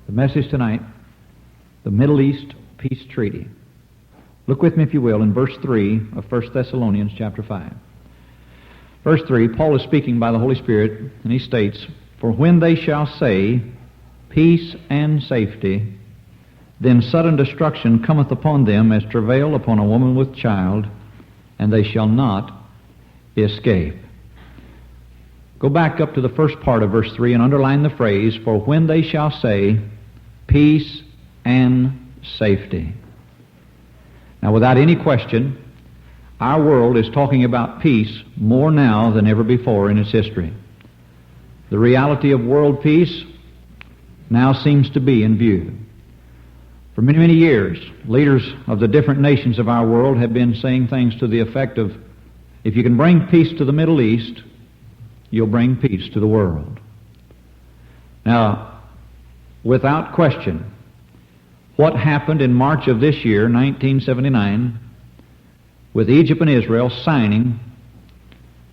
The message tonight, the Middle East Peace Treaty. Look with me, if you will, in verse 3 of 1 Thessalonians chapter 5. Verse 3, Paul is speaking by the Holy Spirit, and he states, "For when they shall say, peace and safety, then sudden destruction cometh upon them as travail upon a woman with child, and they shall not escape." Go back up to the first part of verse 3 and underline the phrase, "For when they shall say, peace and safety." Now, without any question, our world is talking about peace more now than ever before in its history. The reality of world peace now seems to be in view. For many, many years, leaders of the different nations of our world have been saying things to the effect of, if you can bring peace to the Middle East, you'll bring peace to the world. Now, without question, what happened in March of this year, 1979, with Egypt and Israel signing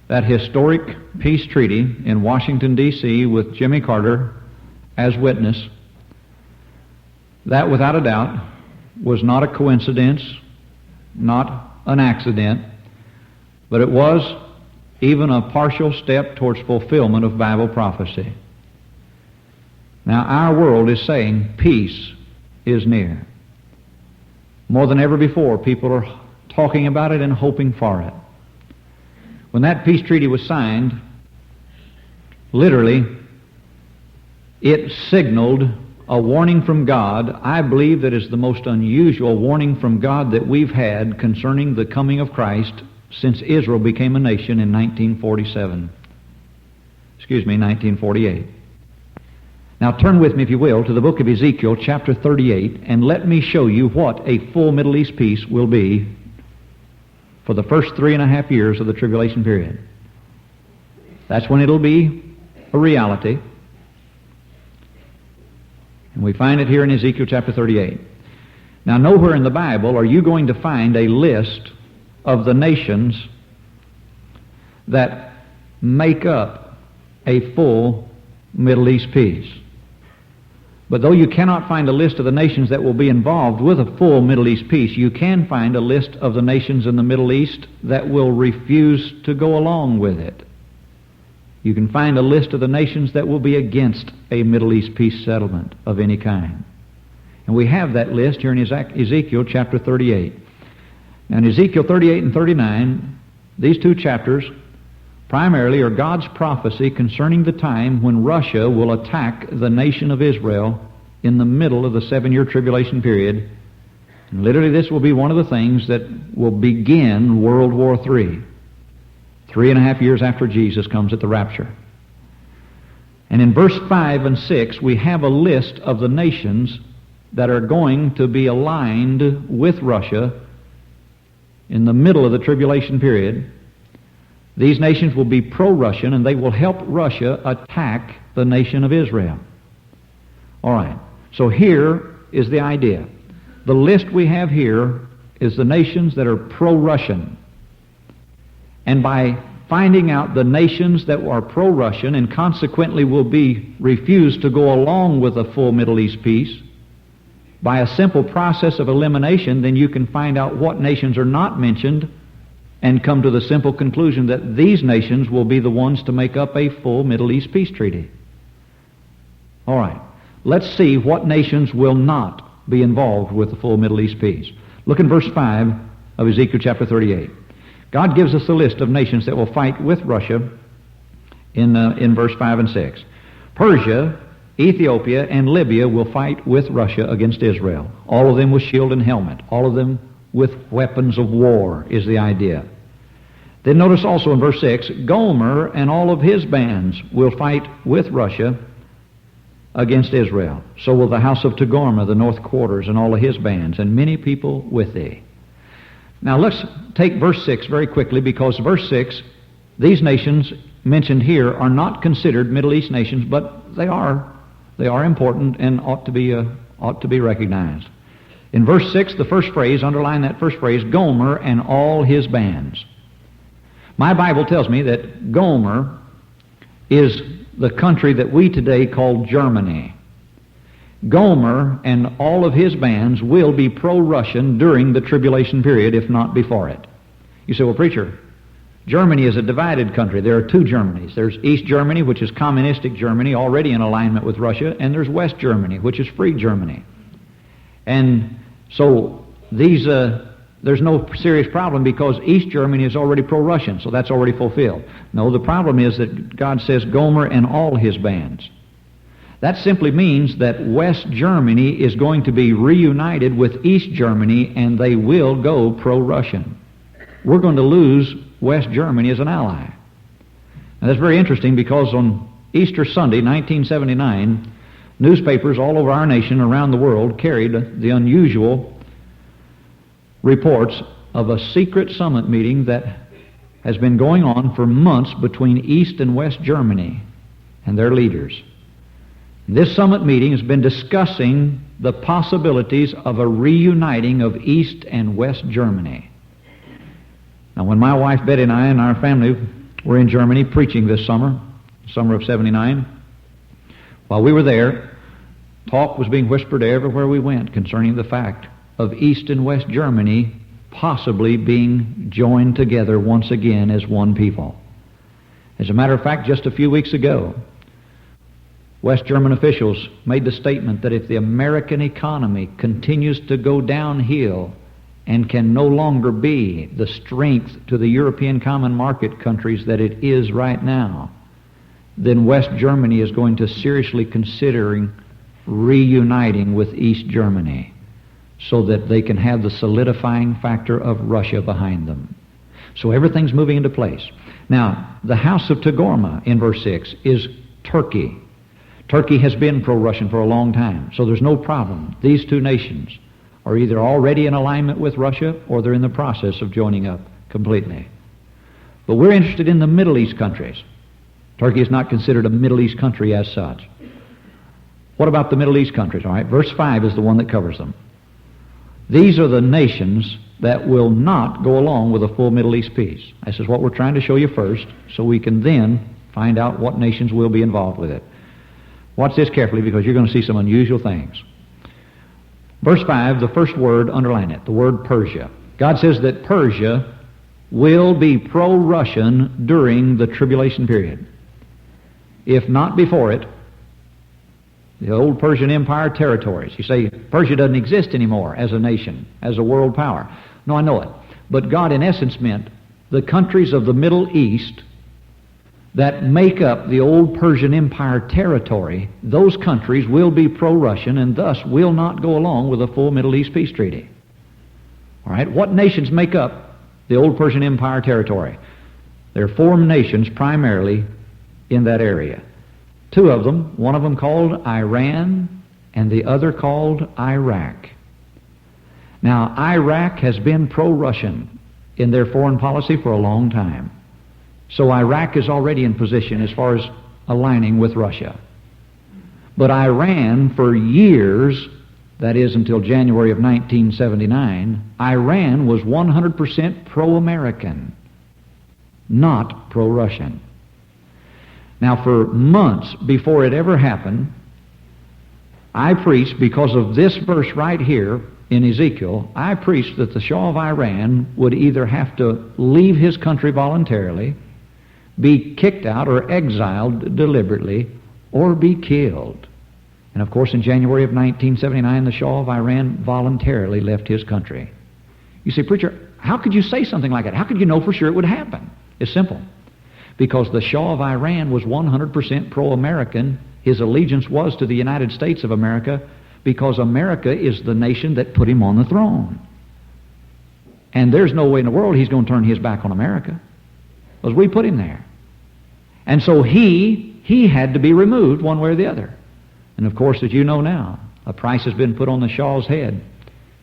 that historic peace treaty in Washington, D.C., with Jimmy Carter as witness, that without a doubt was not a coincidence, not an accident, but it was even a partial step towards fulfillment of Bible prophecy. Now, our world is saying peace is near. More than ever before, people are talking about it and hoping for it. When that peace treaty was signed, literally, it signaled a warning from God. I believe that is the most unusual warning from God that we've had concerning the coming of Christ since Israel became a nation in 1948. Now turn with me, if you will, to the book of Ezekiel, chapter 38, and let me show you what a full Middle East peace will be for the first 3.5 years of the tribulation period. That's when it'll be a reality. And we find it here in Ezekiel chapter 38. Now, nowhere in the Bible are you going to find a list of the nations that make up a full Middle East peace. But though you cannot find a list of the nations that will be involved with a full Middle East peace, you can find a list of the nations in the Middle East that will refuse to go along with it. You can find a list of the nations that will be against a Middle East peace settlement of any kind. And we have that list here in Ezekiel chapter 38. Now in Ezekiel 38 and 39, these two chapters primarily are God's prophecy concerning the time when Russia will attack the nation of Israel in the middle of the 7-year tribulation period. And literally this will be one of the things that will begin World War III. 3.5 years after Jesus comes at the rapture. And in verse 5 and 6, we have a list of the nations that are going to be aligned with Russia in the middle of the tribulation period. These nations will be pro-Russian, and they will help Russia attack the nation of Israel. All right, so here is the idea. The list we have here is the nations that are pro-Russian. And by finding out the nations that are pro-Russian and consequently will be refused to go along with a full Middle East peace, by a simple process of elimination, then you can find out what nations are not mentioned and come to the simple conclusion that these nations will be the ones to make up a full Middle East peace treaty. All right, let's see what nations will not be involved with the full Middle East peace. Look in verse 5 of Ezekiel chapter 38. God gives us a list of nations that will fight with Russia in verse 5 and 6. Persia, Ethiopia, and Libya will fight with Russia against Israel. All of them with shield and helmet. All of them with weapons of war is the idea. Then notice also in verse 6, Gomer and all of his bands will fight with Russia against Israel. So will the house of Togarmah, the north quarters, and all of his bands, and many people with thee. Now let's take verse 6 very quickly, because verse 6, these nations mentioned here are not considered Middle East nations, but they are important and ought to be recognized. In verse 6, the first phrase, underline that first phrase, Gomer and all his bands. My Bible tells me that Gomer is the country that we today call Germany. Gomer and all of his bands will be pro-Russian during the tribulation period, if not before it. You say, well, preacher, Germany is a divided country. There are two Germanys. There's East Germany, which is communistic Germany, already in alignment with Russia, and there's West Germany, which is free Germany. And so there's no serious problem because East Germany is already pro-Russian, so that's already fulfilled. No, the problem is that God says Gomer and all his bands. That simply means that West Germany is going to be reunited with East Germany, and they will go pro-Russian. We're going to lose West Germany as an ally. Now, that's very interesting because on Easter Sunday, 1979, newspapers all over our nation, around the world, carried the unusual reports of a secret summit meeting that has been going on for months between East and West Germany and their leaders. This summit meeting has been discussing the possibilities of a reuniting of East and West Germany. Now, when my wife Betty and I and our family were in Germany preaching this summer of 79, while we were there, talk was being whispered everywhere we went concerning the fact of East and West Germany possibly being joined together once again as one people. As a matter of fact, just a few weeks ago, West German officials made the statement that if the American economy continues to go downhill and can no longer be the strength to the European common market countries that it is right now, then West Germany is going to seriously considering reuniting with East Germany so that they can have the solidifying factor of Russia behind them. So everything's moving into place. Now, the house of Togarmah in verse 6 is Turkey. Turkey has been pro-Russian for a long time, so there's no problem. These two nations are either already in alignment with Russia or they're in the process of joining up completely. But we're interested in the Middle East countries. Turkey is not considered a Middle East country as such. What about the Middle East countries? All right, verse 5 is the one that covers them. These are the nations that will not go along with a full Middle East peace. This is what we're trying to show you first, so we can then find out what nations will be involved with it. Watch this carefully because you're going to see some unusual things. Verse 5, the first word, underline it, the word Persia. God says that Persia will be pro-Russian during the tribulation period. If not before it, the old Persian Empire territories. You say, Persia doesn't exist anymore as a nation, as a world power. No, I know it. But God, in essence, meant the countries of the Middle East that make up the old Persian Empire territory, those countries will be pro-Russian and thus will not go along with a full Middle East peace treaty. All right, what nations make up the old Persian Empire territory? There are four nations primarily in that area. Two of them, one of them called Iran and the other called Iraq. Now, Iraq has been pro-Russian in their foreign policy for a long time. So Iraq is already in position as far as aligning with Russia. But Iran, for years, that is until January of 1979, Iran was 100% pro-American, not pro-Russian. Now, for months before it ever happened, I preached, because of this verse right here in Ezekiel, I preached that the Shah of Iran would either have to leave his country voluntarily, be kicked out or exiled deliberately, or be killed. And of course, in January of 1979, the Shah of Iran voluntarily left his country. You say, preacher, how could you say something like that? How could you know for sure it would happen? It's simple. Because the Shah of Iran was 100% pro-American. His allegiance was to the United States of America because America is the nation that put him on the throne. And there's no way in the world he's going to turn his back on America, because we put him there. And so he had to be removed one way or the other. And of course, as you know now, a price has been put on the Shah's head.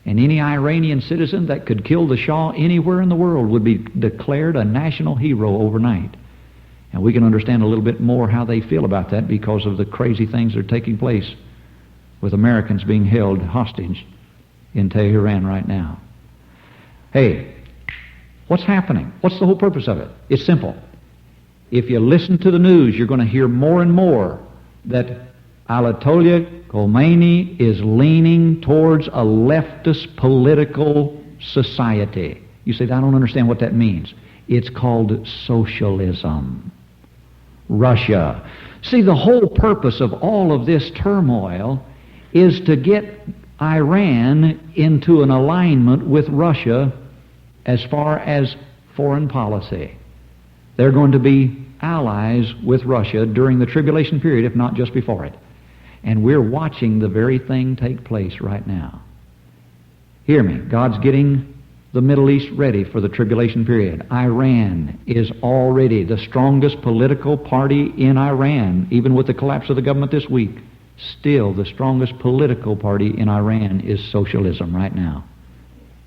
And any Iranian citizen that could kill the Shah anywhere in the world would be declared a national hero overnight. And we can understand a little bit more how they feel about that because of the crazy things that are taking place with Americans being held hostage in Tehran right now. Hey, what's happening? What's the whole purpose of it? It's simple. If you listen to the news, you're going to hear more and more that Ayatollah Khomeini is leaning towards a leftist political society. You say, I don't understand what that means. It's called socialism. Russia. See, the whole purpose of all of this turmoil is to get Iran into an alignment with Russia as far as foreign policy. They're going to be allies with Russia during the tribulation period, if not just before it. And we're watching the very thing take place right now. Hear me. God's getting the Middle East ready for the tribulation period. Iran is already the strongest political party in Iran, even with the collapse of the government this week. Still, the strongest political party in Iran is socialism right now.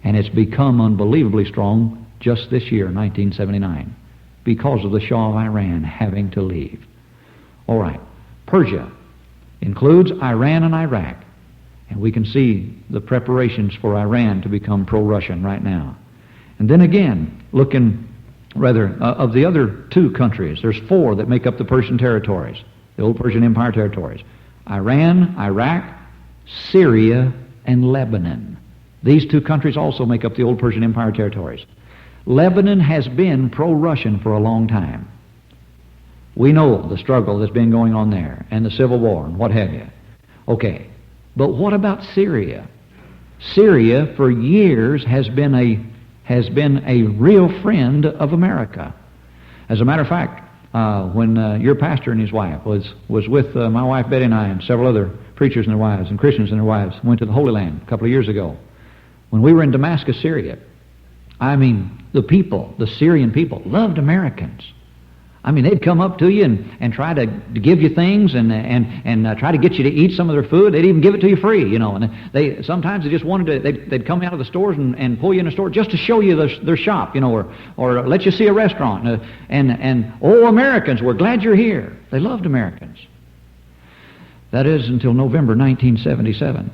And it's become unbelievably strong just this year, 1979, because of the Shah of Iran having to leave. All right. Persia includes Iran and Iraq. And we can see the preparations for Iran to become pro-Russian right now. And then again, looking of the other two countries, there's four that make up the Persian territories, the old Persian Empire territories. Iran, Iraq, Syria, and Lebanon. These two countries also make up the old Persian Empire territories. Lebanon has been pro-Russian for a long time. We know the struggle that's been going on there, and the civil war, and what have you. Okay. But what about Syria? Syria, for years, has been a real friend of America. As a matter of fact, when your pastor and his wife was with my wife Betty and I and several other preachers and their wives and Christians and their wives, went to the Holy Land a couple of years ago. When we were in Damascus, Syria, I mean, the Syrian people, loved Americans. I mean, they'd come up to you and try to give you things and try to get you to eat some of their food. They'd even give it to you free, you know. And sometimes they just wanted to. They'd come out of the stores and pull you in a store just to show you their shop, you know, or let you see a restaurant. Oh, Americans, we're glad you're here. They loved Americans. That is until November 1977,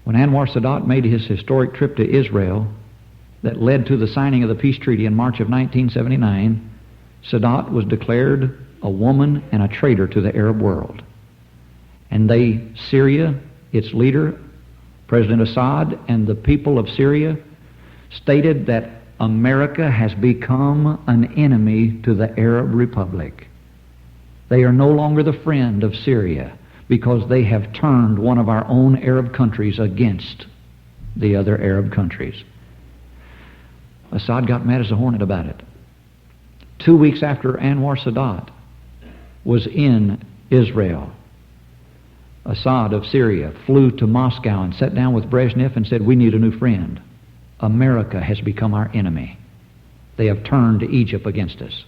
when Anwar Sadat made his historic trip to Israel, that led to the signing of the peace treaty in March of 1979. Sadat was declared a woman and a traitor to the Arab world. And Syria, its leader, President Assad, and the people of Syria stated that America has become an enemy to the Arab Republic. They are no longer the friend of Syria because they have turned one of our own Arab countries against the other Arab countries. Assad got mad as a hornet about it. 2 weeks after Anwar Sadat was in Israel, Assad of Syria flew to Moscow and sat down with Brezhnev and said, we need a new friend. America has become our enemy. They have turned Egypt against us.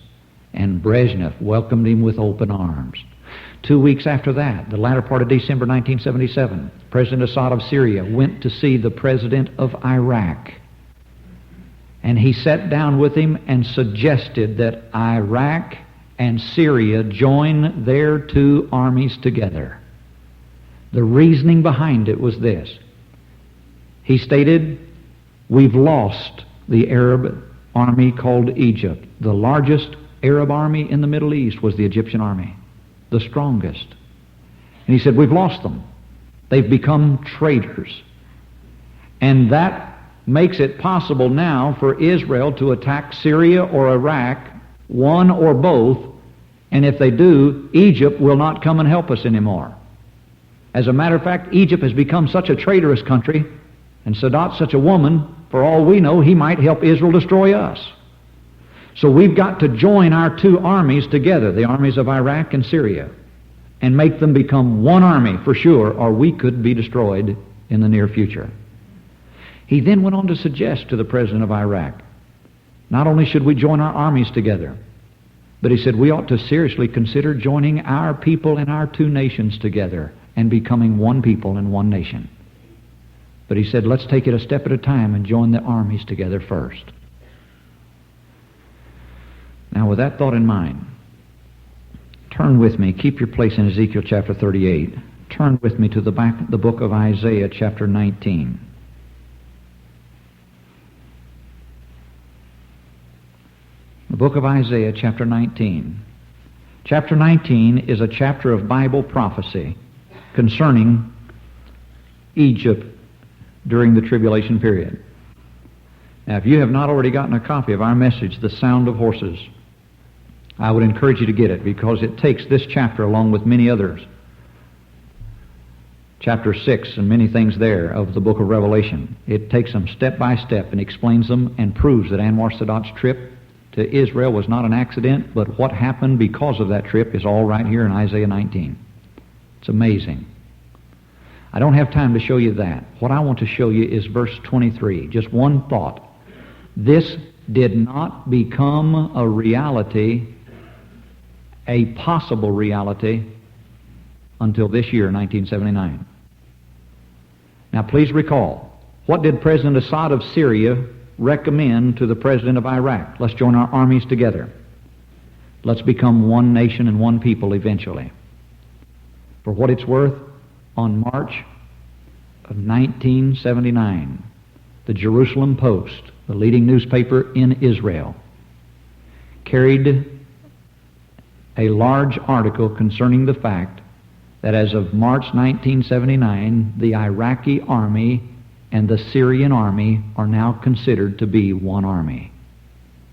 And Brezhnev welcomed him with open arms. 2 weeks after that, the latter part of December 1977, President Assad of Syria went to see the president of Iraq. And he sat down with him and suggested that Iraq and Syria join their two armies together. The reasoning behind it was this. He stated, we've lost the Arab army called Egypt. The largest Arab army in the Middle East was the Egyptian army, the strongest. And he said, we've lost them. They've become traitors. And that makes it possible now for Israel to attack Syria or Iraq, one or both, and if they do, Egypt will not come and help us anymore. As a matter of fact, Egypt has become such a traitorous country, and Sadat's such a woman, for all we know, he might help Israel destroy us. So we've got to join our two armies together, the armies of Iraq and Syria, and make them become one army for sure, or we could be destroyed in the near future. He then went on to suggest to the president of Iraq, not only should we join our armies together, but he said we ought to seriously consider joining our people and our two nations together and becoming one people and one nation. But he said, let's take it a step at a time and join the armies together first. Now, with that thought in mind, turn with me, keep your place in Ezekiel chapter 38. Turn with me to the book of Isaiah chapter 19. The book of Isaiah, chapter 19. Chapter 19 is a chapter of Bible prophecy. concerning Egypt during the tribulation period. Now, if you have not already gotten a copy of our message, The Sound of Horses, I would encourage you to get it, because it takes this chapter along with many others, chapter 6 and many things there of the book of Revelation. It takes them step by step and explains them and proves that Anwar Sadat's trip to Israel was not an accident, but what happened because of that trip is all right here in Isaiah 19. It's amazing. I don't have time to show you that. What I want to show you is verse 23. Just one thought. This did not become a reality, a possible reality, until this year, 1979. Now please recall, what did President Assad of Syria recommend to the President of Iraq? Let's join our armies together. Let's become one nation and one people eventually. For what it's worth, on March of 1979, the Jerusalem Post, the leading newspaper in Israel, carried a large article concerning the fact that as of March 1979, the Iraqi army and the Syrian army are now considered to be one army.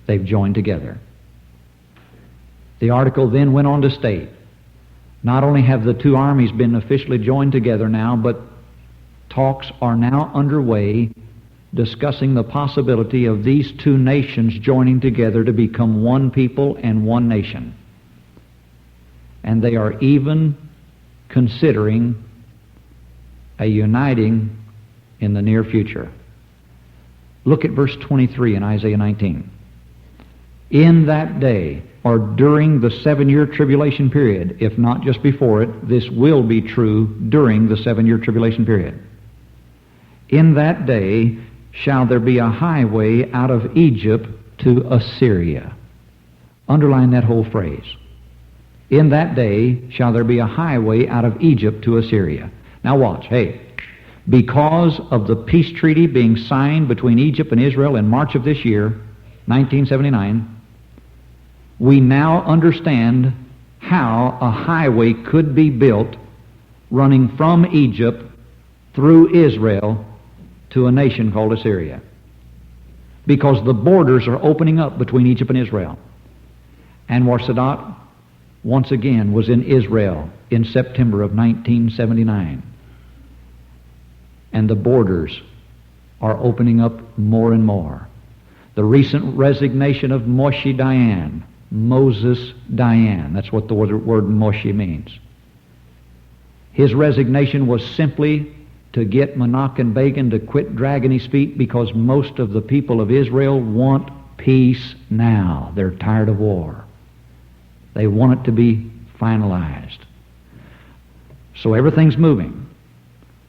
They've joined together. The article then went on to state, not only have the two armies been officially joined together now, but talks are now underway discussing the possibility of these two nations joining together to become one people and one nation. And they are even considering a uniting in the near future. Look at verse 23 in Isaiah 19. In that day, or during the 7-year tribulation period, if not just before it, this will be true during the 7-year tribulation period. In that day shall there be a highway out of Egypt to Assyria. Underline that whole phrase. In that day shall there be a highway out of Egypt to Assyria. Now watch. Hey, because of the peace treaty being signed between Egypt and Israel in March of this year, 1979, we now understand how a highway could be built running from Egypt through Israel to a nation called Assyria. Because the borders are opening up between Egypt and Israel. Anwar Sadat once again was in Israel in September of 1979. And the borders are opening up more and more. The recent resignation of Moshe Dayan, Moses Dayan, that's what the word Moshe means. His resignation was simply to get Menachem Begin to quit dragging his feet, because most of the people of Israel want peace now. They're tired of war. They want it to be finalized. So everything's moving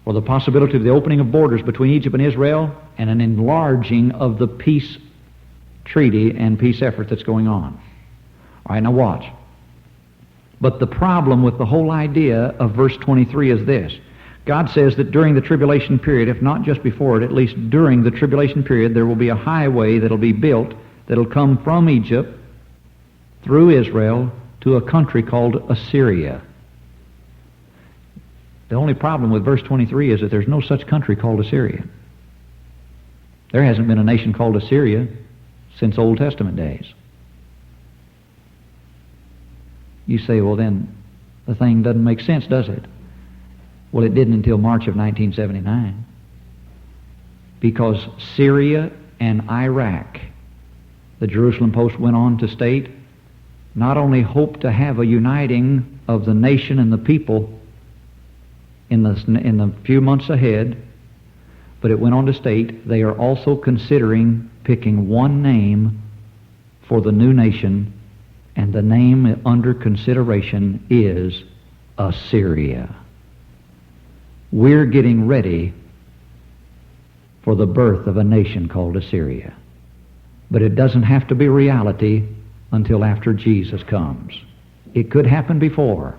for the possibility of the opening of borders between Egypt and Israel and an enlarging of the peace treaty and peace effort that's going on. All right, now watch. But the problem with the whole idea of verse 23 is this. God says that during the tribulation period, if not just before it, at least during the tribulation period, there will be a highway that'll be built that'll come from Egypt through Israel to a country called Assyria. The only problem with verse 23 is that there's no such country called Assyria. There hasn't been a nation called Assyria since Old Testament days. You say, well then, the thing doesn't make sense, does it? Well, it didn't until March of 1979. Because Syria and Iraq, the Jerusalem Post went on to state, not only hope to have a uniting of the nation and the people in the few months ahead, but it went on to state they are also considering picking one name for the new nation, and the name under consideration is Assyria. We're getting ready for the birth of a nation called Assyria. But it doesn't have to be reality until after Jesus comes. It could happen before.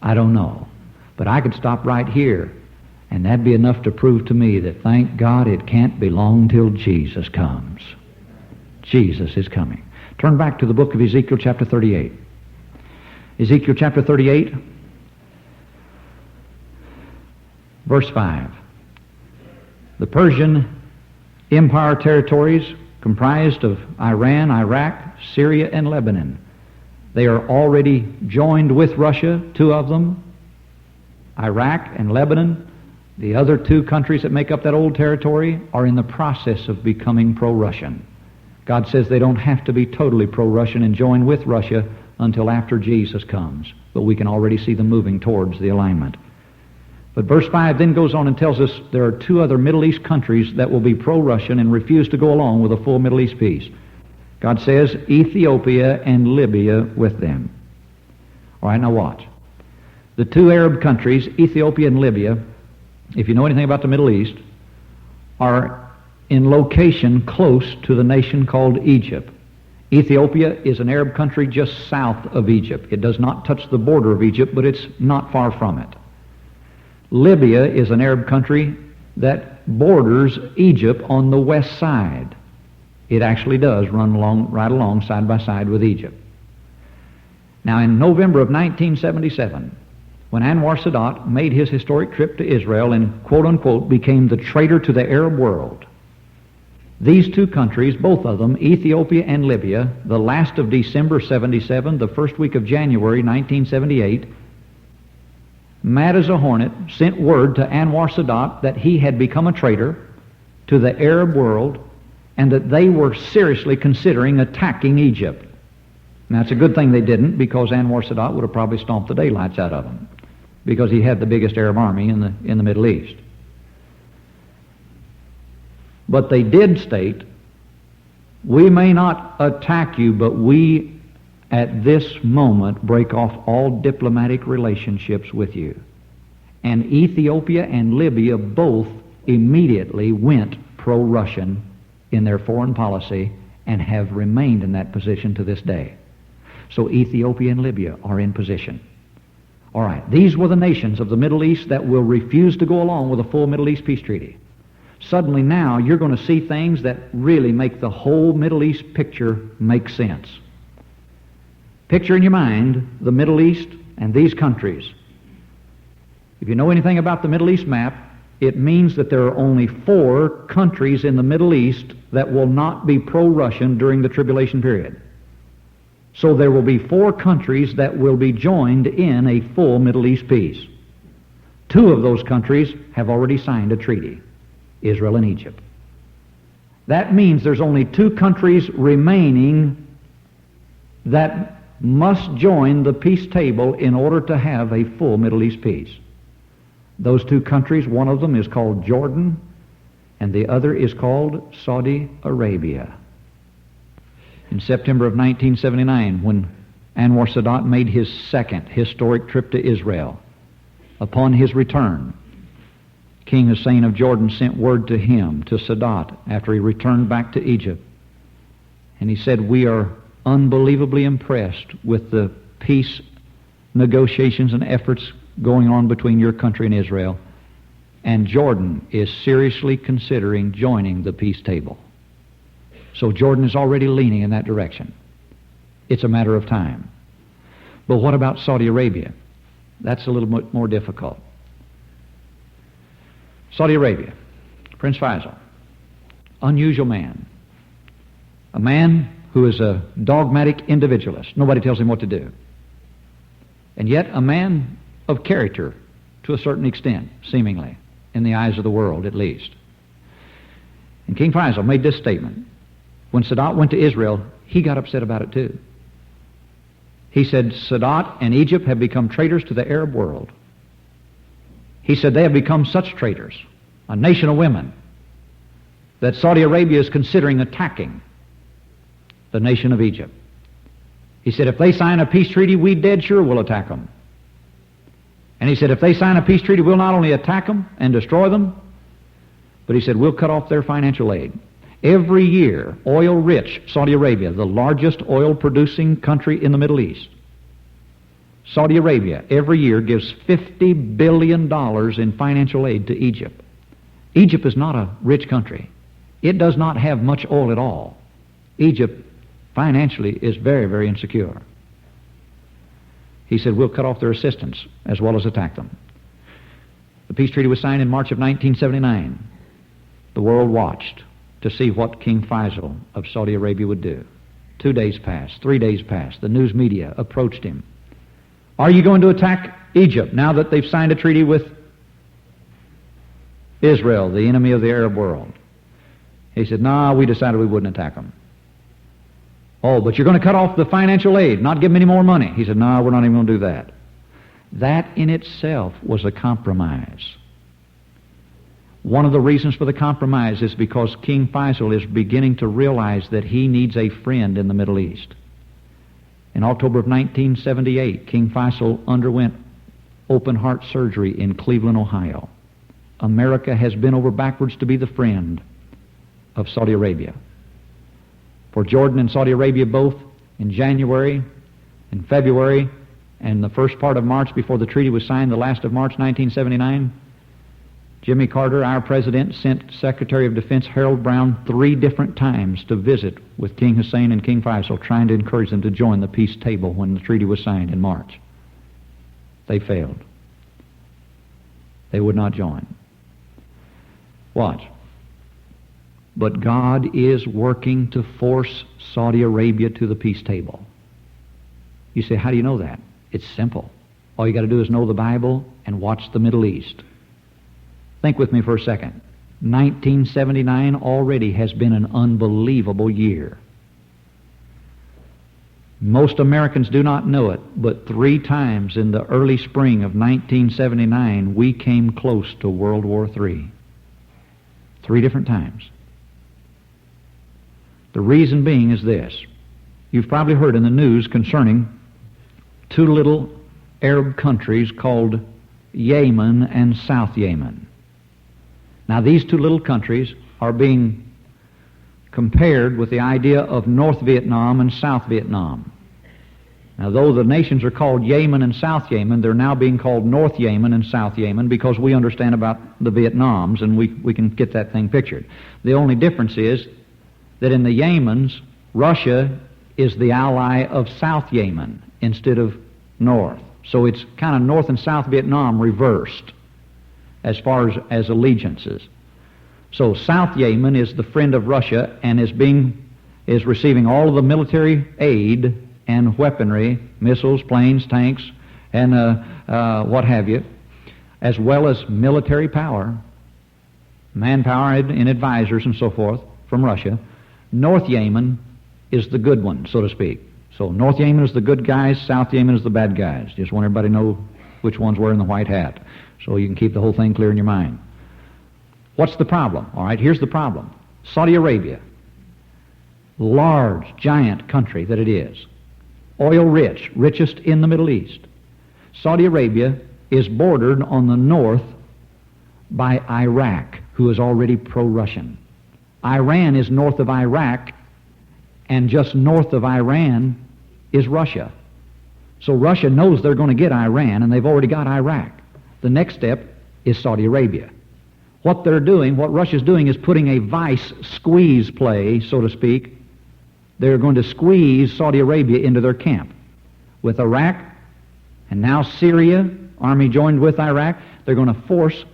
I don't know. But I could stop right here, and that'd be enough to prove to me that, thank God, it can't be long till Jesus comes. Jesus is coming. Turn back to the book of Ezekiel chapter 38. Ezekiel chapter 38. Verse 5. The Persian Empire territories comprised of Iran, Iraq, Syria, and Lebanon. They are already joined with Russia, two of them, Iraq and Lebanon. The other two countries that make up that old territory are in the process of becoming pro-Russian. God says they don't have to be totally pro-Russian and join with Russia until after Jesus comes. But we can already see them moving towards the alignment. But verse 5 then goes on and tells us there are two other Middle East countries that will be pro-Russian and refuse to go along with a full Middle East peace. God says Ethiopia and Libya with them. All right, now watch. The two Arab countries, Ethiopia and Libya, if you know anything about the Middle East, are in location close to the nation called Egypt. Ethiopia is an Arab country just south of Egypt. It does not touch the border of Egypt, but it's not far from it. Libya is an Arab country that borders Egypt on the west side. It actually does run right along side by side with Egypt. Now, in November of 1977, when Anwar Sadat made his historic trip to Israel and, quote-unquote, became the traitor to the Arab world, these two countries, both of them, Ethiopia and Libya, the last of December 77, the first week of January 1978, mad as a hornet, sent word to Anwar Sadat that he had become a traitor to the Arab world and that they were seriously considering attacking Egypt. Now, it's a good thing they didn't, because Anwar Sadat would have probably stomped the daylights out of them, because he had the biggest Arab army in the Middle East. But they did state, we may not attack you, but we at this moment break off all diplomatic relationships with you. And Ethiopia and Libya both immediately went pro-Russian in their foreign policy and have remained in that position to this day. So Ethiopia and Libya are in position. All right, these were the nations of the Middle East that will refuse to go along with a full Middle East peace treaty. Suddenly now you're going to see things that really make the whole Middle East picture make sense. Picture in your mind the Middle East and these countries. If you know anything about the Middle East map, it means that there are only 4 countries in the Middle East that will not be pro-Russian during the tribulation period. So there will be 4 countries that will be joined in a full Middle East peace. 2 of those countries have already signed a treaty, Israel and Egypt. That means there's only 2 countries remaining that must join the peace table in order to have a full Middle East peace. Those 2 countries, one of them is called Jordan, and the other is called Saudi Arabia. In September of 1979, when Anwar Sadat made his second historic trip to Israel, upon his return, King Hussein of Jordan sent word to him, to Sadat, after he returned back to Egypt. And he said, we are unbelievably impressed with the peace negotiations and efforts going on between your country and Israel. And Jordan is seriously considering joining the peace table. So Jordan is already leaning in that direction. It's a matter of time. But what about Saudi Arabia? That's a little bit more difficult. Saudi Arabia, Prince Faisal, unusual man. A man who is a dogmatic individualist. Nobody tells him what to do. And yet a man of character to a certain extent, seemingly, in the eyes of the world at least. And King Faisal made this statement. When Sadat went to Israel, he got upset about it too. He said, Sadat and Egypt have become traitors to the Arab world. He said they have become such traitors, a nation of women, that Saudi Arabia is considering attacking the nation of Egypt. He said, if they sign a peace treaty, we dead sure will attack them. And he said, if they sign a peace treaty, we'll not only attack them and destroy them, but he said, we'll cut off their financial aid. Every year, oil-rich Saudi Arabia, the largest oil-producing country in the Middle East, Saudi Arabia every year gives $50 billion in financial aid to Egypt. Egypt is not a rich country. It does not have much oil at all. Egypt financially is very, very insecure. He said, we'll cut off their assistance as well as attack them. The peace treaty was signed in March of 1979. The world watched to see what King Faisal of Saudi Arabia would do. 2 days passed, 3 days passed. The news media approached him. Are you going to attack Egypt now that they've signed a treaty with Israel, the enemy of the Arab world? He said, no, we decided we wouldn't attack them. Oh, but you're going to cut off the financial aid, not give them any more money. He said, no, we're not even going to do that. That in itself was a compromise. One of the reasons for the compromise is because King Faisal is beginning to realize that he needs a friend in the Middle East. In October of 1978, King Faisal underwent open-heart surgery in Cleveland, Ohio. America has bent over backwards to be the friend of Saudi Arabia. For Jordan and Saudi Arabia both, in January, in February, and the first part of March before the treaty was signed, the last of March 1979, Jimmy Carter, our president, sent Secretary of Defense Harold Brown 3 different times to visit with King Hussein and King Faisal, trying to encourage them to join the peace table when the treaty was signed in March. They failed. They would not join. Watch. But God is working to force Saudi Arabia to the peace table. You say, how do you know that? It's simple. All you got to do is know the Bible and watch the Middle East. Think with me for a second. 1979 already has been an unbelievable year. Most Americans do not know it, but 3 times in the early spring of 1979, we came close to World War III. 3 different times. The reason being is this. You've probably heard in the news concerning 2 little Arab countries called Yemen and South Yemen. Now, these 2 little countries are being compared with the idea of North Vietnam and South Vietnam. Now, though the nations are called Yemen and South Yemen, they're now being called North Yemen and South Yemen because we understand about the Vietnams and we can get that thing pictured. The only difference is that in the Yemens, Russia is the ally of South Yemen instead of North. So it's kind of North and South Vietnam reversed as far as allegiances. So South Yemen is the friend of Russia and is receiving all of the military aid and weaponry, missiles, planes, tanks, and what have you, as well as military power, manpower and advisors and so forth from Russia. North Yemen is the good one, so to speak. So North Yemen is the good guys, South Yemen is the bad guys. Just want everybody to know which one's wearing the white hat, so you can keep the whole thing clear in your mind. What's the problem? All right, here's the problem. Saudi Arabia, large, giant country that it is, oil-rich, richest in the Middle East. Saudi Arabia is bordered on the north by Iraq, who is already pro-Russian. Iran is north of Iraq, and just north of Iran is Russia. So Russia knows they're going to get Iran, and they've already got Iraq. The next step is Saudi Arabia. What they're doing, what Russia's doing, is putting a vice squeeze play, so to speak. They're going to squeeze Saudi Arabia into their camp. With Iraq, and now Syria, army joined with Iraq, they're going to force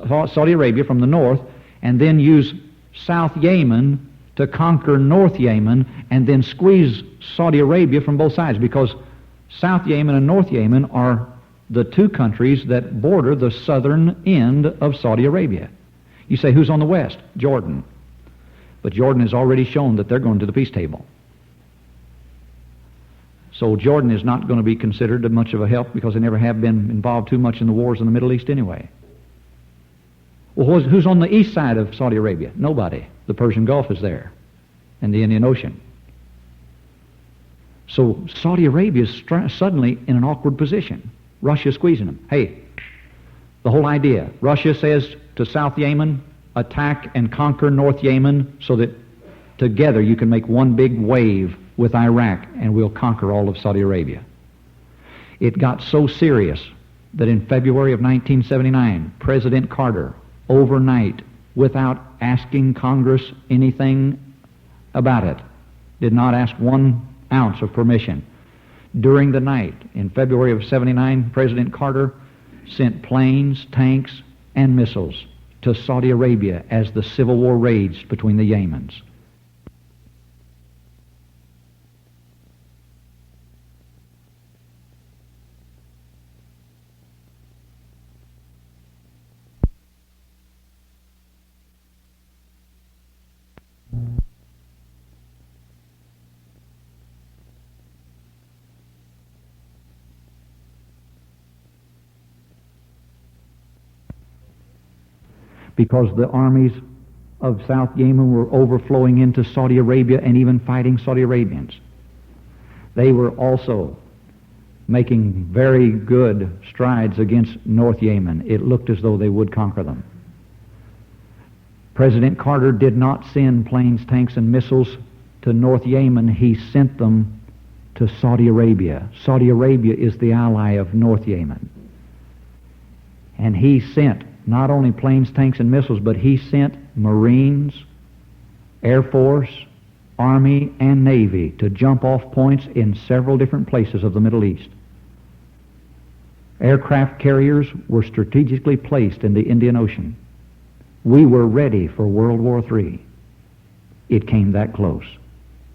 Saudi Arabia from the north, and then use South Yemen to conquer North Yemen, and then squeeze Saudi Arabia from both sides, because South Yemen and North Yemen are the 2 countries that border the southern end of Saudi Arabia. You say, who's on the west? Jordan. But Jordan has already shown that they're going to the peace table. So Jordan is not going to be considered much of a help because they never have been involved too much in the wars in the Middle East anyway. Well, who's on the east side of Saudi Arabia? Nobody. The Persian Gulf is there, and the Indian Ocean. So Saudi Arabia is suddenly in an awkward position. Russia's squeezing them. Hey, the whole idea. Russia says to South Yemen, attack and conquer North Yemen so that together you can make one big wave with Iraq and we'll conquer all of Saudi Arabia. It got so serious that in February of 1979, President Carter, overnight, without asking Congress anything about it, did not ask 1 ounce of permission. During the night, in February of 79, President Carter sent planes, tanks, and missiles to Saudi Arabia as the civil war raged between the Yemens. Because the armies of South Yemen were overflowing into Saudi Arabia and even fighting Saudi Arabians. They were also making very good strides against North Yemen. It looked as though they would conquer them. President Carter did not send planes, tanks, and missiles to North Yemen. He sent them to Saudi Arabia. Saudi Arabia is the ally of North Yemen. And he sent not only planes, tanks, and missiles, but he sent Marines, Air Force, Army, and Navy to jump off points in several different places of the Middle East. Aircraft carriers were strategically placed in the Indian Ocean. We were ready for World War III. It came that close,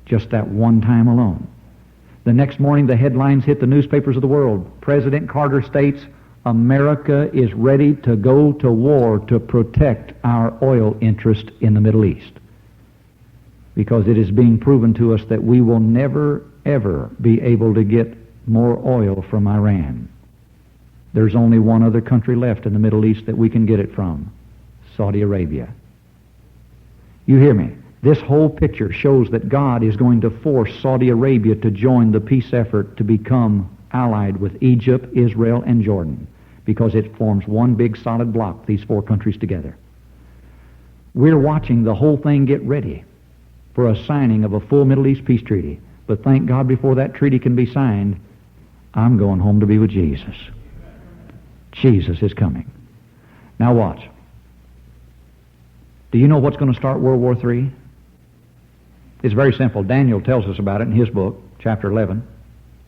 just that one time alone. The next morning, the headlines hit the newspapers of the world. President Carter states, America is ready to go to war to protect our oil interest in the Middle East. Because it is being proven to us that we will never, ever be able to get more oil from Iran. There's only one other country left in the Middle East that we can get it from, Saudi Arabia. You hear me? This whole picture shows that God is going to force Saudi Arabia to join the peace effort to become allied with Egypt, Israel, and Jordan, because it forms one big solid block, these four countries together. We're watching the whole thing get ready for a signing of a full Middle East peace treaty. But thank God before that treaty can be signed, I'm going home to be with Jesus. Jesus is coming. Now watch. Do you know what's going to start World War III? It's very simple. Daniel tells us about it in his book, chapter 11,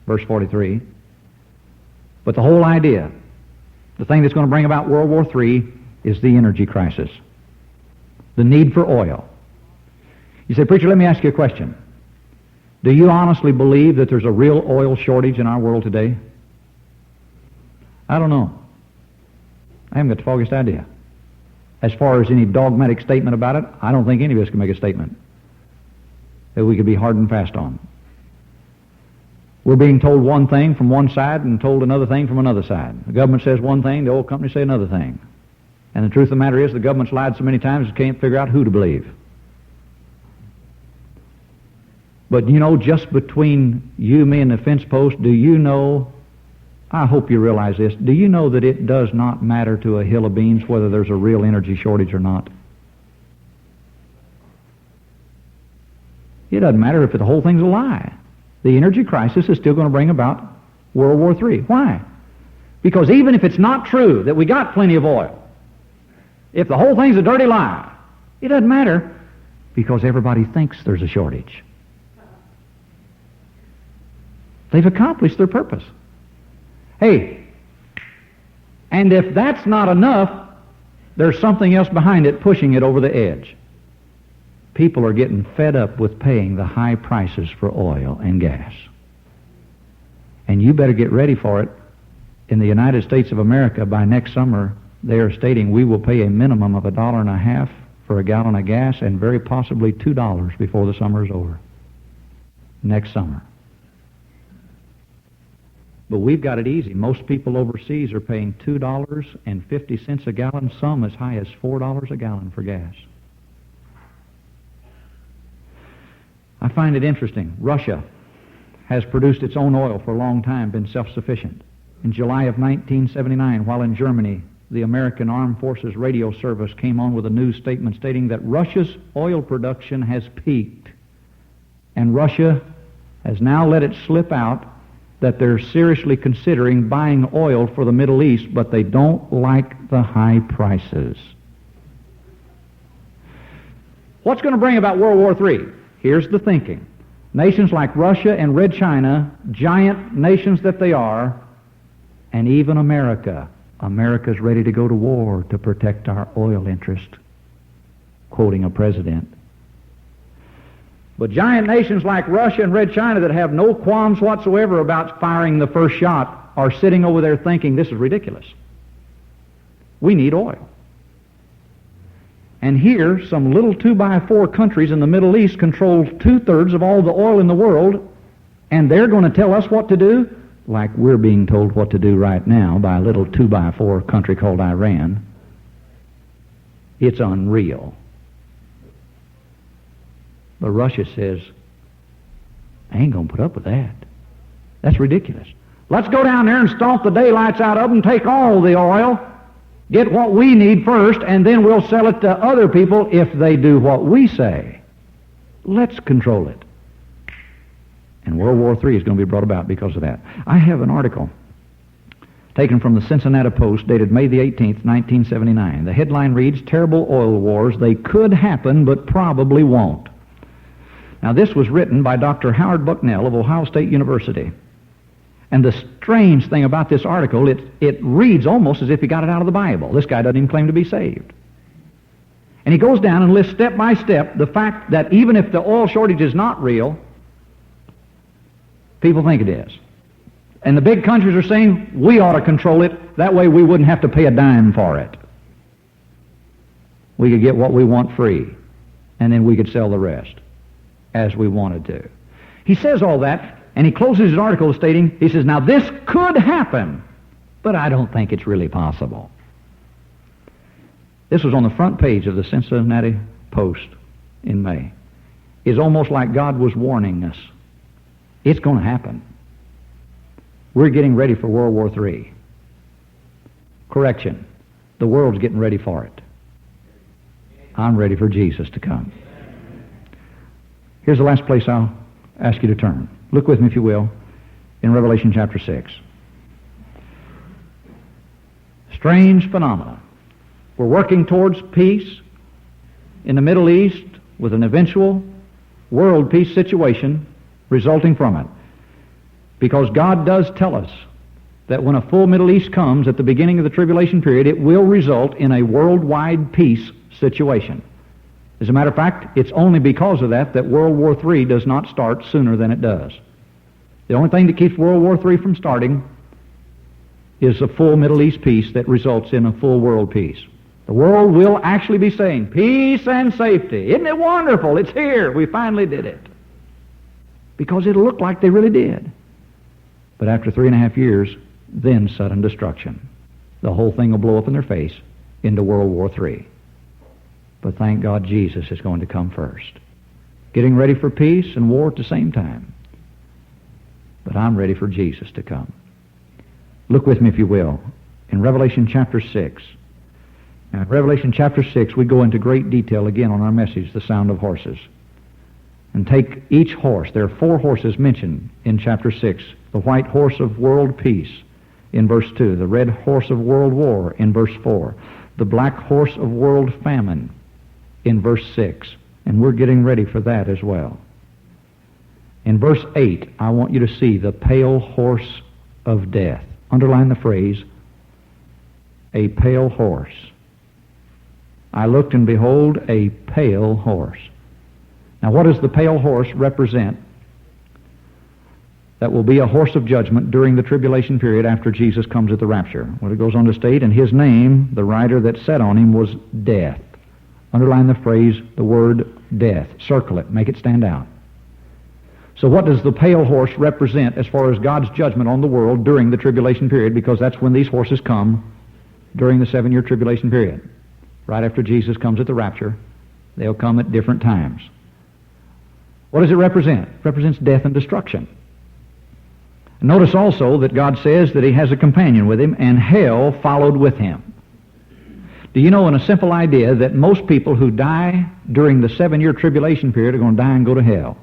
verse 43. But the whole idea, the thing that's going to bring about World War III, is the energy crisis. The need for oil. You say, preacher, let me ask you a question. Do you honestly believe that there's a real oil shortage in our world today? I don't know. I haven't got the foggiest idea. As far as any dogmatic statement about it, I don't think any of us can make a statement that we could be hard and fast on. We're being told one thing from one side and told another thing from another side. The government says one thing, the oil companies say another thing. And the truth of the matter is the government's lied so many times it can't figure out who to believe. But you know, just between you, me, and the fence post, do you know, I hope you realize this, do you know that it does not matter to a hill of beans whether there's a real energy shortage or not? It doesn't matter if the whole thing's a lie. The energy crisis is still going to bring about World War III. Why? Because even if it's not true that we got plenty of oil, if the whole thing's a dirty lie, it doesn't matter because everybody thinks there's a shortage. They've accomplished their purpose. Hey, and if that's not enough, there's something else behind it pushing it over the edge. People are getting fed up with paying the high prices for oil and gas. And you better get ready for it. In the United States of America, by next summer, they are stating we will pay a minimum of $1.50 for a gallon of gas and very possibly $2 before the summer is over. Next summer. But we've got it easy. Most people overseas are paying $2.50 a gallon, some as high as $4 a gallon for gas. I find it interesting. Russia has produced its own oil for a long time, been self-sufficient. In July of 1979, while in Germany, the American Armed Forces Radio Service came on with a news statement stating that Russia's oil production has peaked. And Russia has now let it slip out that they're seriously considering buying oil for the Middle East, but they don't like the high prices. What's going to bring about World War III? Here's the thinking. Nations like Russia and Red China, giant nations that they are, and even America, America's ready to go to war to protect our oil interest, quoting a president. But giant nations like Russia and Red China that have no qualms whatsoever about firing the first shot are sitting over there thinking this is ridiculous. We need oil. And here, some little 2x4 countries in the Middle East control 2/3 of all the oil in the world, and they're going to tell us what to do, like we're being told what to do right now by a little 2x4 country called Iran. It's unreal. But Russia says, I ain't going to put up with that. That's ridiculous. Let's go down there and stomp the daylights out of them, take all the oil, get what we need first, and then we'll sell it to other people if they do what we say. Let's control it. And World War III is going to be brought about because of that. I have an article taken from the Cincinnati Post dated May the 18th, 1979. The headline reads, Terrible Oil Wars. They could happen, but probably won't. Now, this was written by Dr. Howard Bucknell of Ohio State University. And the strange thing about this article, it reads almost as if he got it out of the Bible. This guy doesn't even claim to be saved. And he goes down and lists step by step the fact that even if the oil shortage is not real, people think it is. And the big countries are saying, we ought to control it. That way we wouldn't have to pay a dime for it. We could get what we want free. And then we could sell the rest as we wanted to. He says all that, and he closes his article stating, he says, now this could happen, but I don't think it's really possible. This was on the front page of the Cincinnati Post in May. It's almost like God was warning us. It's going to happen. We're getting ready for World War III. Correction. The world's getting ready for it. I'm ready for Jesus to come. Here's the last place I'll ask you to turn. Look with me, if you will, in Revelation chapter 6. Strange phenomena. We're working towards peace in the Middle East with an eventual world peace situation resulting from it. Because God does tell us that when a full Middle East comes at the beginning of the tribulation period, it will result in a worldwide peace situation. As a matter of fact, it's only because of that World War III does not start sooner than it does. The only thing that keeps World War III from starting is a full Middle East peace that results in a full world peace. The world will actually be saying, peace and safety. Isn't it wonderful? It's here. We finally did it. Because it'll look like they really did. But after 3.5 years, then sudden destruction. The whole thing will blow up in their face into World War III. But thank God Jesus is going to come first. Getting ready for peace and war at the same time. But I'm ready for Jesus to come. Look with me, if you will, in Revelation chapter 6. Now, in Revelation chapter 6, we go into great detail again on our message, the sound of horses. And take each horse. There are 4 horses mentioned in chapter 6. The white horse of world peace in verse 2. The red horse of world war in verse 4. The black horse of world famine in verse 6. And we're getting ready for that as well. In verse 8, I want you to see the pale horse of death. Underline the phrase, a pale horse. I looked, and behold, a pale horse. Now, what does the pale horse represent? That will be a horse of judgment during the tribulation period after Jesus comes at the rapture. Well, it goes on to state, and his name, the rider that sat on him, was Death. Underline the phrase, the word death. Circle it. Make it stand out. So what does the pale horse represent as far as God's judgment on the world during the tribulation period? Because that's when these horses come during the 7-year tribulation period. Right after Jesus comes at the rapture, they'll come at different times. What does it represent? It represents death and destruction. Notice also that God says that he has a companion with him, and hell followed with him. Do you know, in a simple idea, that most people who die during the 7-year tribulation period are going to die and go to hell?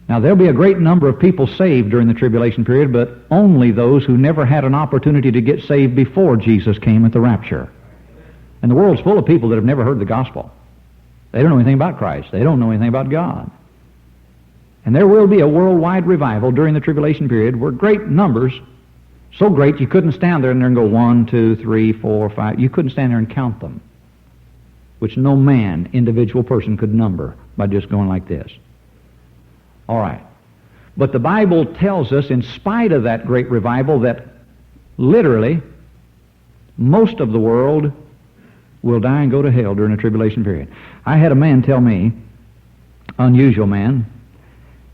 Now, there'll be a great number of people saved during the tribulation period, but only those who never had an opportunity to get saved before Jesus came at the rapture. And the world's full of people that have never heard the gospel. They don't know anything about Christ. They don't know anything about God. And there will be a worldwide revival during the tribulation period where great numbers, So great you couldn't stand there and go 1, 2, 3, 4, 5. You couldn't stand there and count them, which no man, individual person, could number by just going like this. All right. But the Bible tells us, in spite of that great revival, that literally most of the world will die and go to hell during the tribulation period. I had a man tell me, unusual man,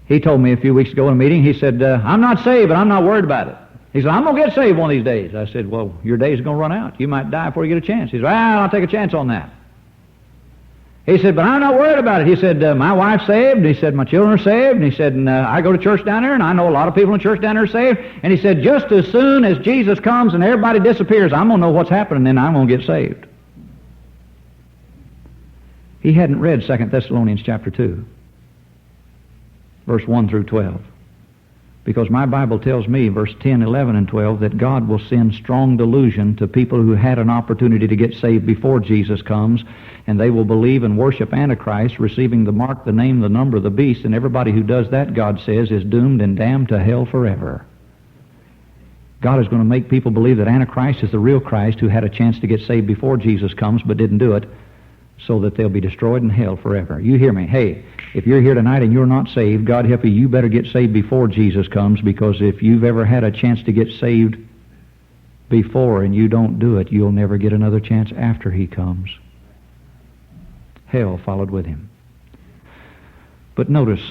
he told me a few weeks ago in a meeting, he said, I'm not saved, but I'm not worried about it. He said, I'm going to get saved one of these days. I said, well, your days are going to run out. You might die before you get a chance. He said, I'll take a chance on that. He said, but I'm not worried about it. He said, my wife's saved. And he said, my children are saved. And he said, I go to church down there, and I know a lot of people in church down there are saved. And he said, just as soon as Jesus comes and everybody disappears, I'm going to know what's happening, and then I'm going to get saved. He hadn't read 2 Thessalonians chapter 2, verse 1 through 12. Because my Bible tells me, verse 10, 11, and 12, that God will send strong delusion to people who had an opportunity to get saved before Jesus comes, and they will believe and worship Antichrist, receiving the mark, the name, the number of the beast, and everybody who does that, God says, is doomed and damned to hell forever. God is going to make people believe that Antichrist is the real Christ who had a chance to get saved before Jesus comes but didn't do it, so that they'll be destroyed in hell forever. You hear me? Hey, if you're here tonight and you're not saved, God help you, you better get saved before Jesus comes, because if you've ever had a chance to get saved before and you don't do it, you'll never get another chance after he comes. Hell followed with him. But notice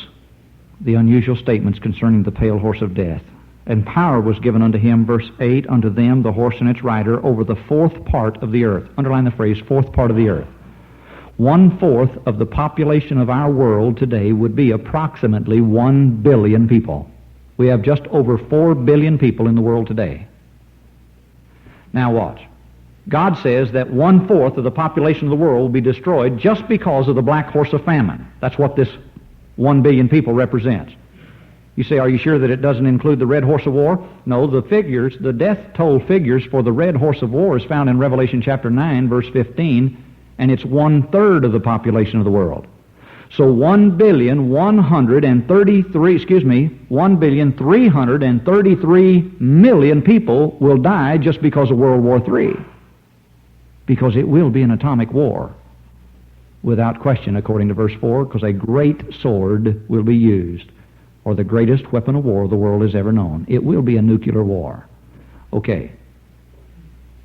the unusual statements concerning the pale horse of death. And power was given unto him, verse 8, unto them, the horse and its rider, over the fourth part of the earth. Underline the phrase, fourth part of the earth. 1/4 of the population of our world today would be approximately 1 billion people. We have just over 4 billion people in the world today. Now watch. God says that 1/4 of the population of the world will be destroyed just because of the black horse of famine. That's what this 1 billion people represents. You say, are you sure that it doesn't include the red horse of war? No, the figures, the death toll figures for the red horse of war is found in Revelation chapter 9, verse 15, and it's 1/3 of the population of the world. So 1,333,000,000 people will die just because of World War III. Because it will be an atomic war, without question, according to verse 4, because a great sword will be used, or the greatest weapon of war the world has ever known. It will be a nuclear war. Okay.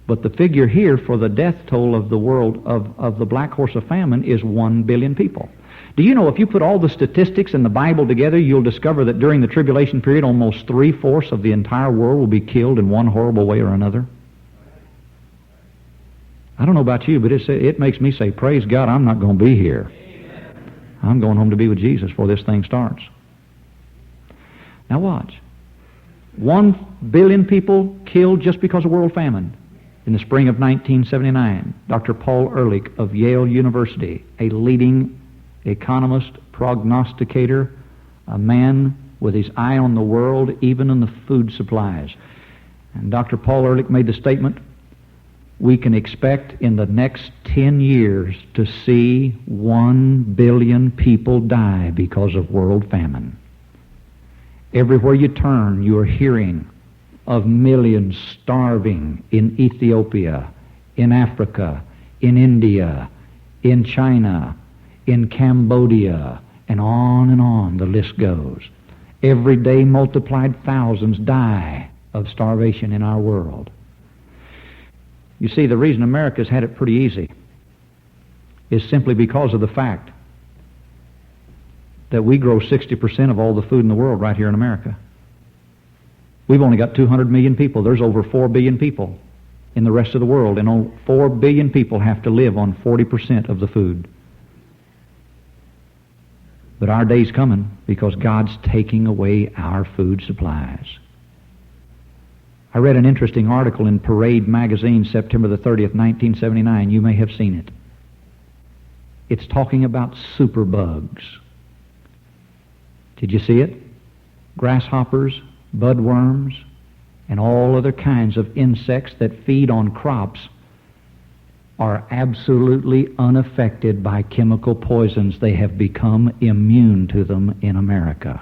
But the figure here for the death toll of the world of the black horse of famine is 1 billion people. Do you know if you put all the statistics in the Bible together, you'll discover that during the tribulation period, almost 3/4 of the entire world will be killed in one horrible way or another? I don't know about you, but it makes me say, praise God, I'm not going to be here. I'm going home to be with Jesus before this thing starts. Now watch. 1 billion people killed just because of world famine. In the spring of 1979, Dr. Paul Ehrlich of Yale University, a leading economist, prognosticator, a man with his eye on the world, even in the food supplies. And Dr. Paul Ehrlich made the statement, we can expect in the next 10 years to see 1 billion people die because of world famine. Everywhere you turn, you are hearing of millions starving in Ethiopia, in Africa, in India, in China, in Cambodia, and on the list goes. Every day multiplied thousands die of starvation in our world. You see, the reason America's had it pretty easy is simply because of the fact that we grow 60% of all the food in the world right here in America. We've only got 200 million people. There's over 4 billion people in the rest of the world, and 4 billion people have to live on 40% of the food. But our day's coming because God's taking away our food supplies. I read an interesting article in Parade magazine, September the 30th, 1979. You may have seen it. It's talking about superbugs. Did you see it? Grasshoppers, budworms, and all other kinds of insects that feed on crops are absolutely unaffected by chemical poisons. They have become immune to them in America.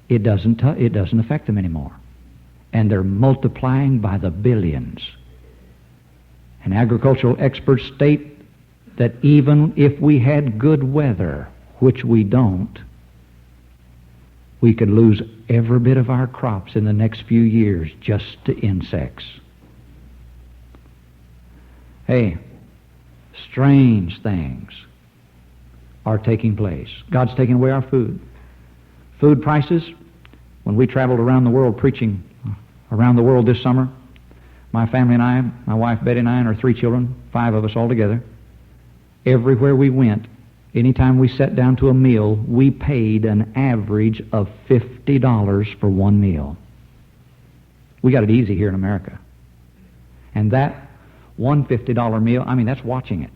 it doesn't affect them anymore. And they're multiplying by the billions. And agricultural experts state that even if we had good weather, which we don't, we could lose every bit of our crops in the next few years just to insects. Hey, strange things are taking place. God's taking away our food. Food prices, when we traveled around the world preaching around the world this summer, my family and I, my wife Betty and I, and our 3 children, 5 of us all together, everywhere we went, anytime we sat down to a meal, we paid an average of $50 for one meal. We got it easy here in America. And that one $50 meal, that's watching it.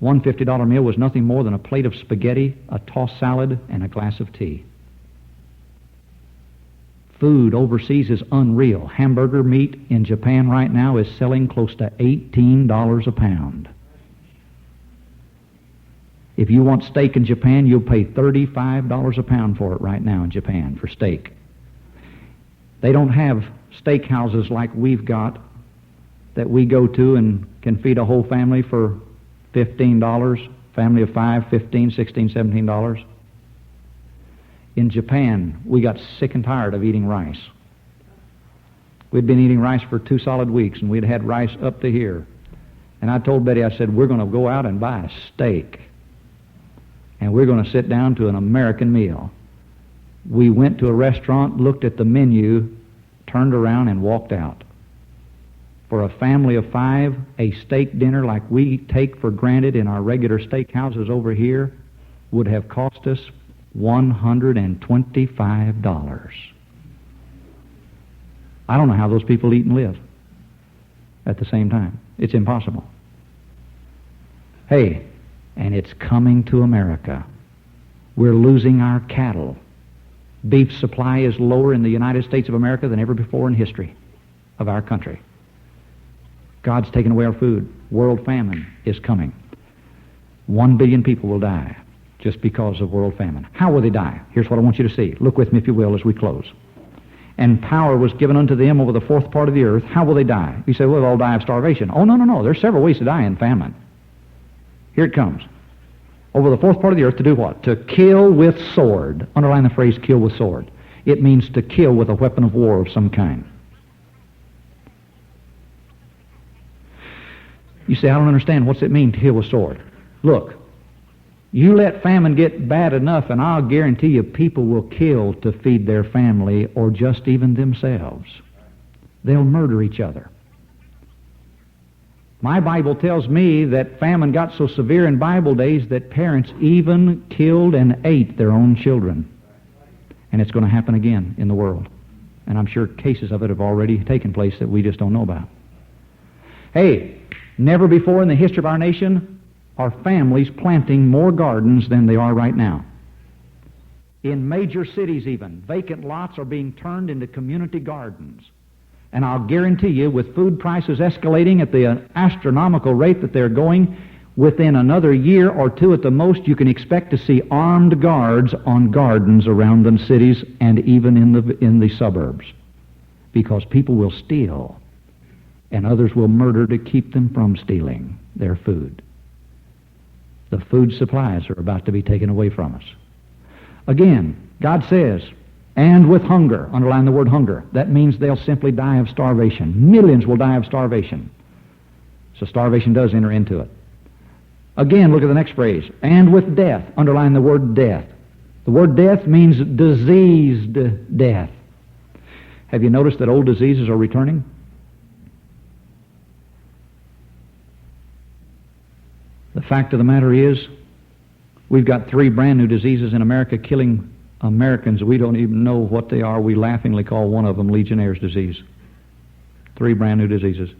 One $50 meal was nothing more than a plate of spaghetti, a tossed salad, and a glass of tea. Food overseas is unreal. Hamburger meat in Japan right now is selling close to $18 a pound. If you want steak in Japan, you'll pay $35 a pound for it right now in Japan for steak. They don't have steak houses like we've got that we go to and can feed a whole family for $15, family of 5, $15, $16, $17. In Japan, we got sick and tired of eating rice. We'd been eating rice for 2 solid weeks, and we'd had rice up to here. And I told Betty, I said, we're going to go out and buy a steak, and we're going to sit down to an American meal. We went to a restaurant, looked at the menu, turned around, and walked out. For a family of 5, a steak dinner like we take for granted in our regular steak houses over here would have cost us $125. I don't know how those people eat and live at the same time. It's impossible. Hey, and it's coming to America. We're losing our cattle. Beef supply is lower in the United States of America than ever before in history of our country. God's taken away our food. World famine is coming. 1 billion people will die just because of world famine. How will they die? Here's what I want you to see. Look with me, if you will, as we close. And power was given unto them over the 4th part of the earth. How will they die? You say, well, they'll die of starvation. Oh, no. There's several ways to die in famine. Here it comes. Over the 4th part of the earth to do what? To kill with sword. Underline the phrase kill with sword. It means to kill with a weapon of war of some kind. You say, I don't understand. What's it mean to kill with sword? Look, you let famine get bad enough, and I'll guarantee you people will kill to feed their family or just even themselves. They'll murder each other. My Bible tells me that famine got so severe in Bible days that parents even killed and ate their own children. And it's going to happen again in the world. And I'm sure cases of it have already taken place that we just don't know about. Hey, never before in the history of our nation are families planting more gardens than they are right now. In major cities even, vacant lots are being turned into community gardens. And I'll guarantee you, with food prices escalating at the astronomical rate that they're going, within another year or 2 at the most, you can expect to see armed guards on gardens around the cities and even in the suburbs. Because people will steal, and others will murder to keep them from stealing their food. The food supplies are about to be taken away from us. Again, God says, and with hunger, underline the word hunger. That means they'll simply die of starvation. Millions will die of starvation. So starvation does enter into it. Again, look at the next phrase. And with death, underline the word death. The word death means diseased death. Have you noticed that old diseases are returning? The fact of the matter is, we've got 3 brand new diseases in America killing Americans. We don't even know what they are. We laughingly call one of them Legionnaire's disease. 3 brand new diseases.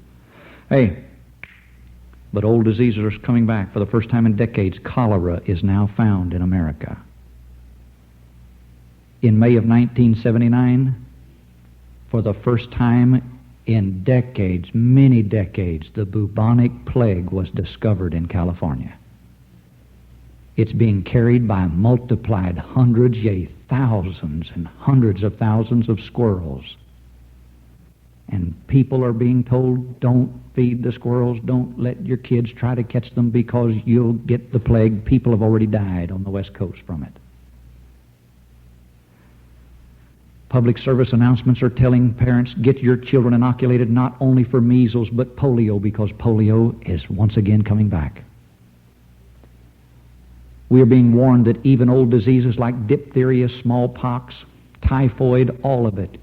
Hey, but old diseases are coming back. For the first time in decades, cholera is now found in America. In May of 1979, for the first time in decades, many decades, the bubonic plague was discovered in California. It's being carried by multiplied hundreds, yea, thousands and hundreds of thousands of squirrels. And people are being told, don't feed the squirrels, don't let your kids try to catch them because you'll get the plague. People have already died on the West Coast from it. Public service announcements are telling parents, get your children inoculated not only for measles but polio, because polio is once again coming back. We are being warned that even old diseases like diphtheria, smallpox, typhoid, all of it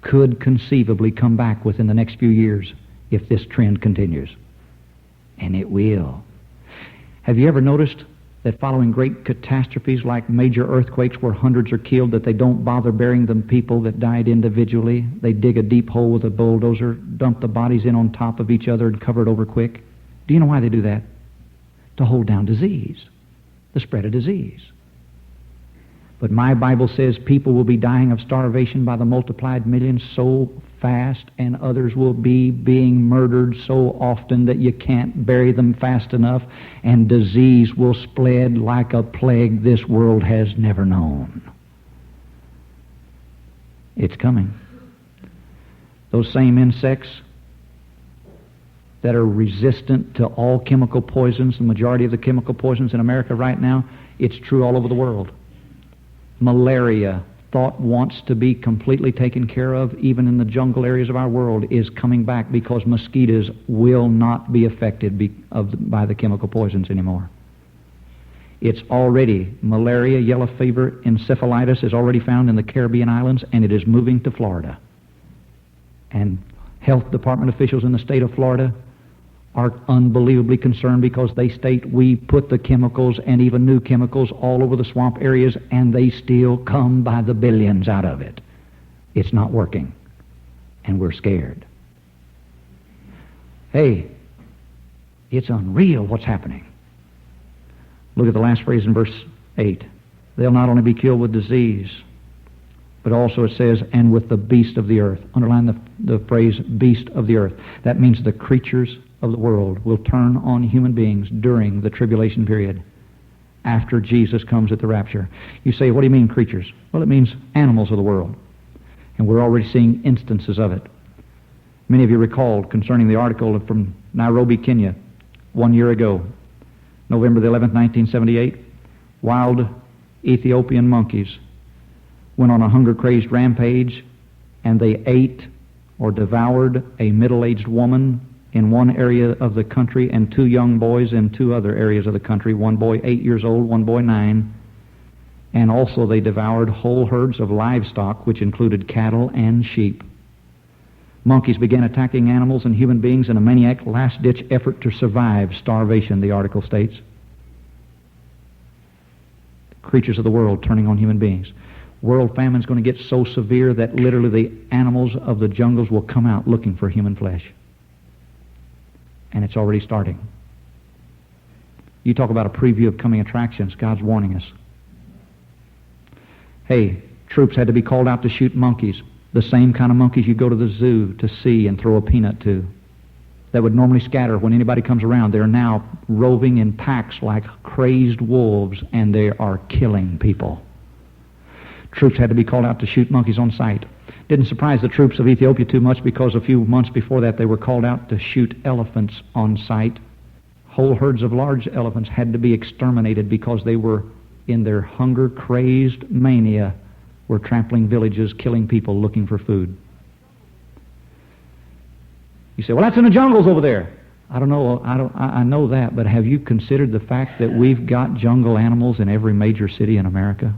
could conceivably come back within the next few years if this trend continues. And it will. Have you ever noticed that following great catastrophes like major earthquakes where hundreds are killed, that they don't bother burying the people that died individually? They dig a deep hole with a bulldozer, dump the bodies in on top of each other and cover it over quick. Do you know why they do that? To hold down disease, the spread of disease. But my Bible says people will be dying of starvation by the multiplied millions so fast, and others will be being murdered so often that you can't bury them fast enough, and disease will spread like a plague this world has never known. It's coming. Those same insects that are resistant to all chemical poisons, the majority of the chemical poisons in America right now, it's true all over the world. Malaria, thought wants to be completely taken care of, even in the jungle areas of our world, is coming back because mosquitoes will not be affected by the chemical poisons anymore. It's already, malaria, yellow fever, encephalitis is already found in the Caribbean islands, and it is moving to Florida. And health department officials in the state of Florida are unbelievably concerned because they state we put the chemicals and even new chemicals all over the swamp areas, and they still come by the billions out of it. It's not working, and we're scared. Hey, it's unreal what's happening. Look at the last phrase in verse 8. They'll not only be killed with disease, but also it says, and with the beast of the earth. Underline the phrase beast of the earth. That means the creatures of the world will turn on human beings during the tribulation period after Jesus comes at the rapture. You say, what do you mean creatures? Well, it means animals of the world. And we're already seeing instances of it. Many of you recalled concerning the article from Nairobi, Kenya, 1 year ago, November the 11th, 1978, wild Ethiopian monkeys went on a hunger-crazed rampage, and they ate or devoured a middle-aged woman in one area of the country and two young boys in two other areas of the country, one boy 8 years old, one boy 9. And also they devoured whole herds of livestock, which included cattle and sheep. Monkeys began attacking animals and human beings in a maniac last-ditch effort to survive starvation, the article states. Creatures of the world turning on human beings. World famine is going to get so severe that literally the animals of the jungles will come out looking for human flesh. And it's already starting. You talk about a preview of coming attractions. God's warning us. Hey, troops had to be called out to shoot monkeys. The same kind of monkeys you go to the zoo to see and throw a peanut to. That would normally scatter when anybody comes around. They're now roving in packs like crazed wolves, and they are killing people. Troops had to be called out to shoot monkeys on sight. Didn't surprise the troops of Ethiopia too much because a few months before that they were called out to shoot elephants on sight. Whole herds of large elephants had to be exterminated because they were, in their hunger-crazed mania, were trampling villages, killing people, looking for food. You say, well, that's in the jungles over there. I don't know. I know that, but have you considered the fact that we've got jungle animals in every major city in America?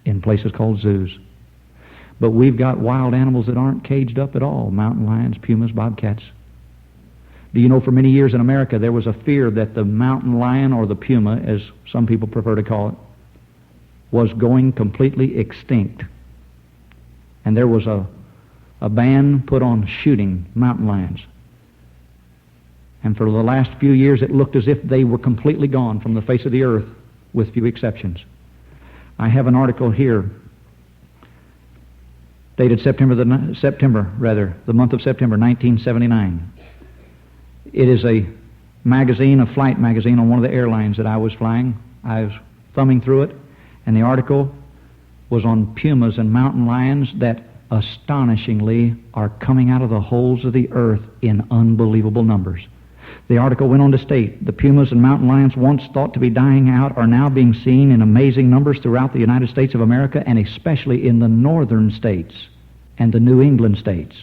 In places called zoos. But we've got wild animals that aren't caged up at all. Mountain lions, pumas, bobcats. Do you know for many years in America there was a fear that the mountain lion, or the puma, as some people prefer to call it, was going completely extinct. And there was a ban put on shooting mountain lions. And for the last few years it looked as if they were completely gone from the face of the earth, with few exceptions. I have an article here dated the month of September, 1979. It is a magazine, a flight magazine on one of the airlines that I was flying. I was thumbing through it, and the article was on pumas and mountain lions that astonishingly are coming out of the holes of the earth in unbelievable numbers. The article went on to state the pumas and mountain lions, once thought to be dying out, are now being seen in amazing numbers throughout the United States of America, and especially in the northern states and the New England states.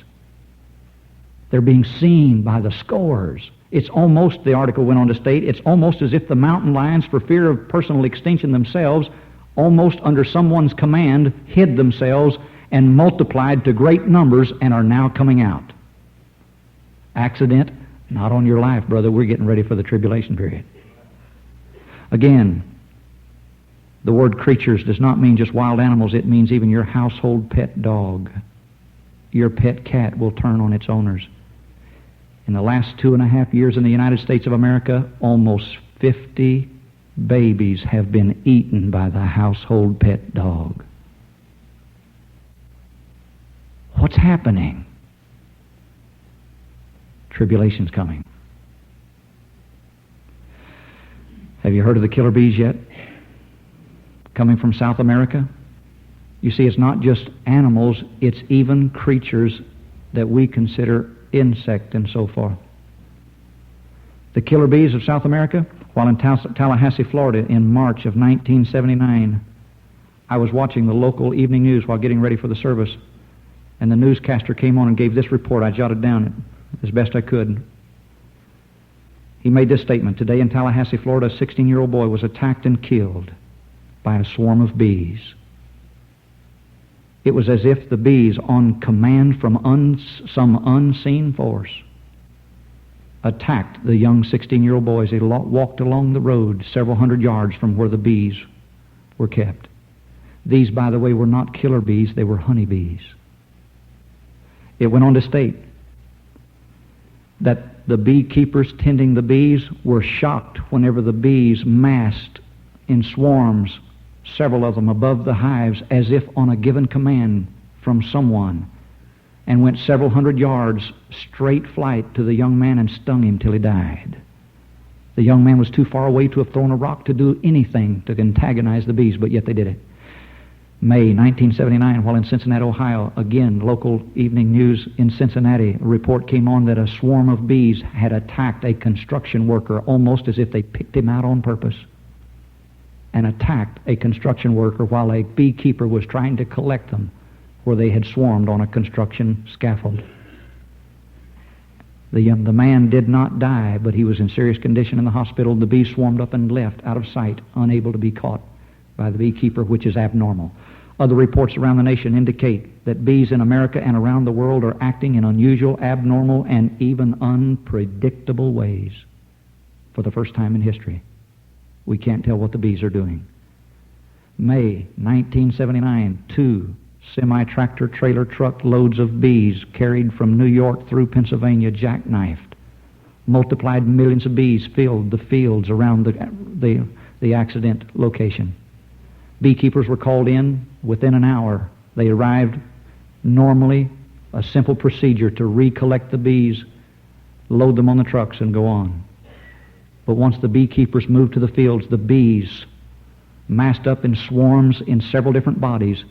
They're being seen by the scores. It's almost, the article went on to state, it's almost as if the mountain lions, for fear of personal extinction themselves, almost under someone's command, hid themselves and multiplied to great numbers and are now coming out. Accident? Not on your life, brother. We're getting ready for the tribulation period. Again, the word creatures does not mean just wild animals. It means even your household pet dog. Your pet cat will turn on its owners. In the last 2.5 years in the United States of America, almost 50 babies have been eaten by the household pet dog. What's happening? Tribulation's coming. Have you heard of the killer bees yet? Coming from South America? You see, it's not just animals, it's even creatures that we consider insect and so forth. The killer bees of South America, while in Tallahassee, Florida, in March of 1979, I was watching the local evening news while getting ready for the service, and the newscaster came on and gave this report. I jotted down as best I could. He made this statement: today in Tallahassee, Florida, a 16-year-old boy was attacked and killed by a swarm of bees. It was as if the bees, on command from some unseen force, attacked the young 16-year-old boy as he walked along the road several hundred yards from where the bees were kept. These, by the way, were not killer bees, they were honeybees. It went on to state that the beekeepers tending the bees were shocked whenever the bees massed in swarms, several of them above the hives, as if on a given command from someone, and went several hundred yards straight flight to the young man and stung him till he died. The young man was too far away to have thrown a rock to do anything to antagonize the bees, but yet they did it. May 1979, while in Cincinnati, Ohio, again, local evening news in Cincinnati, a report came on that a swarm of bees had attacked a construction worker, almost as if they picked him out on purpose, and attacked a construction worker while a beekeeper was trying to collect them where they had swarmed on a construction scaffold. The man did not die, but he was in serious condition in the hospital. The bees swarmed up and left out of sight, unable to be caught by the beekeeper, which is abnormal. Other reports around the nation indicate that bees in America and around the world are acting in unusual, abnormal, and even unpredictable ways for the first time in history. We can't tell what the bees are doing. May 1979, 2 semi-tractor trailer truck loads of bees carried from New York through Pennsylvania, jackknifed. Multiplied millions of bees filled the fields around the accident location. Beekeepers were called in within an hour. They arrived, normally a simple procedure to recollect the bees, load them on the trucks, and go on. But once the beekeepers moved to the fields, the bees massed up in swarms in several different bodies,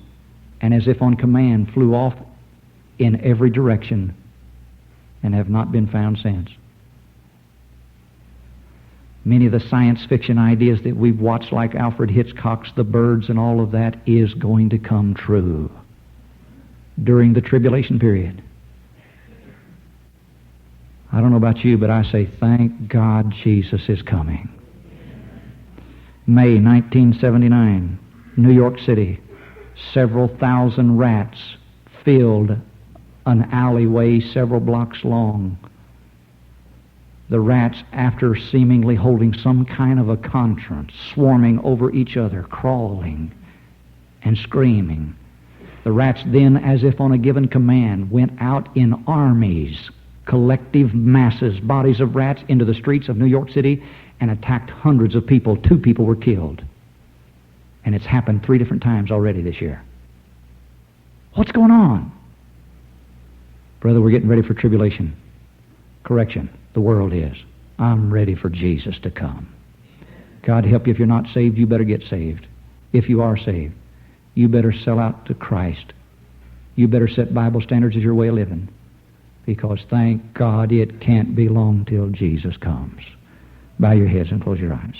and as if on command flew off in every direction and have not been found since. Many of the science fiction ideas that we've watched, like Alfred Hitchcock's The Birds and all of that, is going to come true during the tribulation period. I don't know about you, but I say, thank God Jesus is coming. May 1979, New York City, several thousand rats filled an alleyway several blocks long. The rats, after seemingly holding some kind of a conference, swarming over each other, crawling and screaming. The rats then, as if on a given command, went out in armies, collective masses, bodies of rats, into the streets of New York City and attacked hundreds of people. 2 people were killed. And it's happened 3 different times already this year. What's going on? Brother, we're getting ready for tribulation. Correction. The world is. I'm ready for Jesus to come. God help you. If you're not saved, you better get saved. If you are saved, you better sell out to Christ. You better set Bible standards as your way of living. Because thank God it can't be long till Jesus comes. Bow your heads and close your eyes.